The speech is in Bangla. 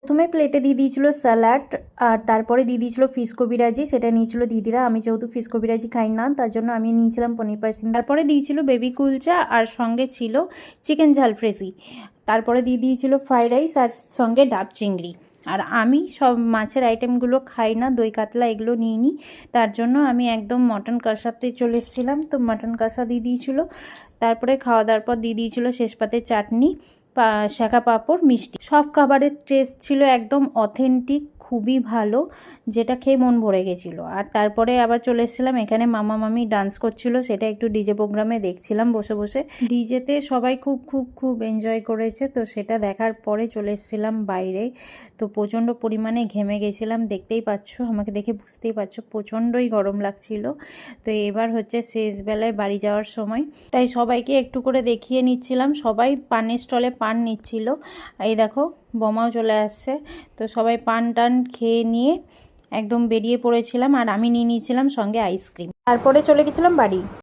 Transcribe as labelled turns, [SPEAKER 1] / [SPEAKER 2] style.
[SPEAKER 1] প্রথমে প্লেটে দিয়ে দিয়েছিল স্যালাড, আর তারপরে দিয়ে দিয়েছিল ফিশ কবিরাজি, সেটা নিয়েছিল দিদিরা। আমি যেহেতু ফিশ কবিরাজি খাই না, তার জন্য আমি নিয়েছিলাম পনির পার্সিন। তারপরে দিয়েছিল বেবি কুলচা, আর সঙ্গে ছিল চিকেন ঝাল ফ্রেজি। তারপরে দিয়ে দিয়েছিল ফ্রাইড রাইস, আর সঙ্গে ডাব চিংড়ি। আর আমি সব মাছের আইটেমগুলো খাই না, দই কাতলা এগুলো নিইনি, তার জন্য আমি একদম মটন কষাতে চলে এসেছিলাম। তো মটন কষা দিয়ে দিয়েছিল। তারপরে খাওয়া দাওয়ার পর দিয়ে দিয়েছিল শেষ পাতে চাটনি, শাঁখা পাঁপড়, মিষ্টি। সব খাবারের টেস্ট ছিল একদম অথেন্টিক, খুবই ভালো, যেটা খেয়ে মন ভরে গেছিলো। আর তারপরে আবার চলে এসেছিলাম এখানে, মামা মামি ডান্স করছিল, সেটা একটু ডিজে প্রোগ্রামে দেখছিলাম বসে বসে। ডিজেতে সবাই খুব খুব খুব এনজয় করেছে, তো সেটা দেখার পরে চলে এসেছিলাম বাইরে। তো প্রচণ্ড পরিমাণে ঘেমে গেছিলাম, দেখতেই পাচ্ছ, আমাকে দেখে বুঝতেই পারছো প্রচণ্ডই গরম লাগছিল। তো এবার হচ্ছে শেষ বেলায় বাড়ি যাওয়ার সময়, তাই সবাইকে একটু করে দেখিয়ে নিচ্ছিলাম। সবাই পানের স্টলে পান নিচ্ছিল, এই দেখো বোমাও চলে আসছে। তো সবাই পান টান খেয়ে নিয়ে একদম বেরিয়ে পড়েছিলাম, আর আমি নিয়ে নিয়েছিলাম সঙ্গে আইসক্রিম। তারপরে চলে গেছিলাম বাড়ি।